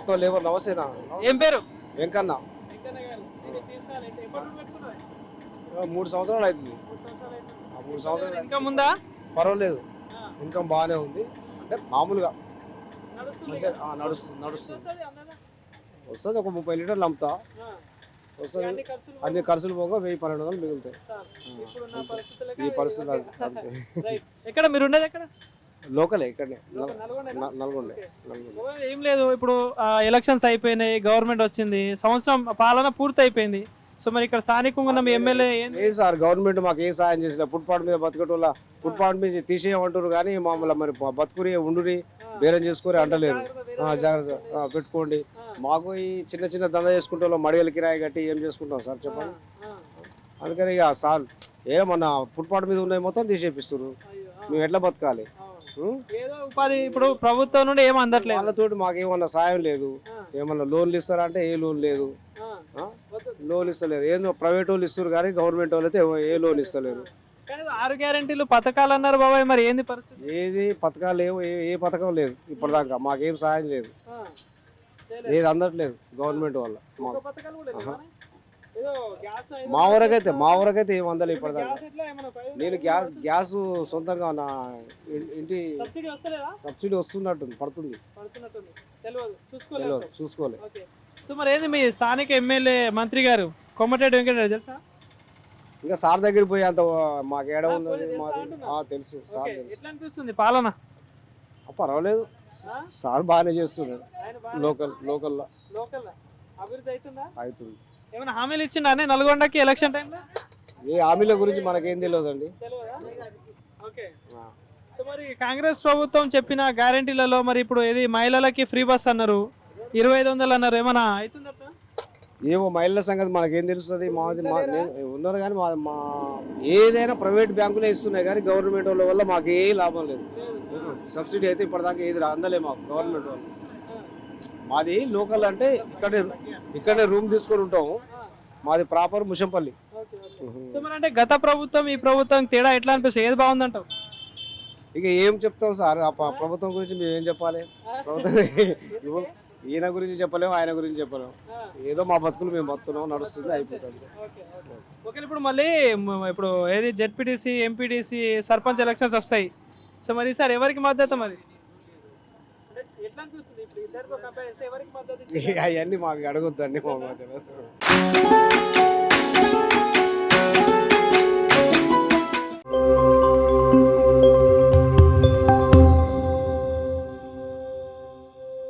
మొత్తం లేబర్ నమస్తేనా. ఏం పేరు? వెంకన్న. 3 సంవత్సరాలు అవుతుంది. 3 సంవత్సరాలు. ఇన్కమ్ ఉందా? పర్వాలేదు, ఇన్కమ్ బాగానే ఉంది. అంటే మామూలుగా మంచిగా నడుస్తుంది. వస్తుంది ఒక 30 లీటర్లు అమ్ముతా వస్తుంది. అన్ని ఖర్చులు పోగా 1000-1200 మిగులుతాయి ఈ పరిస్థితులు. ఎక్కడ మీరు ఉండేది? ఎక్కడ? లోకలే, ఇక్కడనే నల్గొండ. ఏం లేదు, ఇప్పుడు ఎలక్షన్స్ అయిపోయినాయి, గవర్నమెంట్ వచ్చింది, సంవత్సరం పాలన పూర్తి అయిపోయింది. సో మరి ఇక్కడ స్థానికంగా ఉన్న మీ ఎమ్మెల్యే ఏ సార్ గవర్నమెంట్ మాకు ఏ సాయం చేసిన? ఫుట్పాత్ మీద బతికటోళ్ళ ఫుట్పాత్ మీద తీసేయమంటారు కానీ మామూలు మరి బతుకుని ఉండుని బేరం చేసుకొని అంటలేరు. జాగ్రత్త పెట్టుకోండి. మాకు ఈ చిన్న చిన్న దందా చేసుకుంటే మడిగల కిరాయి కట్టి ఏం చేసుకుంటాం సార్ చెప్పండి. అందుకని ఇక సార్ ఏమన్నా ఫుట్పాత్ మీద ఉన్నాయి మొత్తం తీసేపిస్తారు. మేము ఎట్లా బతకాలి? ఉపాధి ఇప్పుడు ప్రభుత్వం నుండి ఏం అందట్లేదు. వాళ్ళతోటి మాకు ఏమన్నా సాయం లేదు. ఏమన్నా లోన్లు ఇస్తారంటే ఏ లోన్ లేదు. లోన్ ఇస్తలేరు. ఏందో ప్రైవేట్ వాళ్ళు ఇస్తారు కానీ గవర్నమెంట్ వాళ్ళు అయితే ఏ లోన్ ఇస్తలేరు. 6 గ్యారెంటీలు పథకాలు అన్నారు బాబాయ్, మరి ఏంది పరిస్థితి? ఏది పథకాలు లేవు, ఏ పథకం లేదు ఇప్పటిదాకా. మాకేం సాయం లేదు, ఏది అందట్లేదు గవర్నమెంట్ వల్ల. మా ఊరకైతే ఏం అందలేదు ఇప్పటిదాకా. నేను గ్యాస్ సొంతంగా నా ఇంటి సబ్సిడీ వస్తున్నట్టుంది, పడుతుంది. చూసుకోలేదు. సో మరి ఏంది మీ స్థానిక ఎమ్మెల్యే మంత్రి గారు కోమటిరెడ్డి వెంకటరెడ్డి తెలుసా? ఇంకా సార్ దగ్గర పోయి అంత మాకు ఏడ ఉన్నది తెలుసు. సార్ ఎట్లా అనిపిస్తుంది పాలన? పర్వాలేదు, సార్ బాగానే చేస్తున్నాడు. లోకల్లో అభివృద్ధి అవుతుంది. ఏమైనా హామీలు ఇచ్చిండా నల్గొండకి ఎలక్షన్ టైంలో? ఏ హామీల గురించి మనకేం తెలియదండి. సో మరి కాంగ్రెస్ ప్రభుత్వం చెప్పిన గ్యారెంటీలలో మరి ఇప్పుడు ఏది మహిళలకి ఫ్రీ బస్ అన్నారు, 2500 అన్నారు, ఏమన్నా అవుతుందా? ఏమో మహిళల సంగతి మనకేం తెలుస్తుంది. ఉన్నారు కానీ మా ఏదైనా ప్రైవేట్ బ్యాంకులే ఇస్తున్నాయి కానీ గవర్నమెంట్ వాళ్ళ వల్ల మాకు ఏ లాభం లేదు. సబ్సిడీ అయితే ఇప్పటిదాకా ఏది అందలే మాకు గవర్నమెంట్ వాళ్ళు. మాది లోకల్ అంటే ఇక్కడే రూమ్ తీసుకొని ఉంటాము. మాది ప్రాపర్ ముషంపల్లి. అంటే గత ప్రభుత్వం ఈ ప్రభుత్వం తేడా ఎట్లా అనిపిస్తుంది? ఏది బాగుందంటావు? ఇక ఏం చెప్తాం సార్, ఆ ప్రభుత్వం గురించి మేము ఏం చెప్పాలి? ప్రభుత్వం ఈయన గురించి చెప్పలేము, ఆయన గురించి చెప్పలేము. ఏదో మా బతుకులు మేము బతున్నాం, నడుస్తుంది, అయిపోతుంది. ఇప్పుడు మళ్ళీ ఇప్పుడు ఏది జెడ్పీటీసీ, ఎంపీటీసీ, సర్పంచ్ ఎలక్షన్స్ వస్తాయి. సో మరి సార్ ఎవరికి మద్దతు? మరి అవన్నీ మాకు అడగొద్దండి. మా మధ్య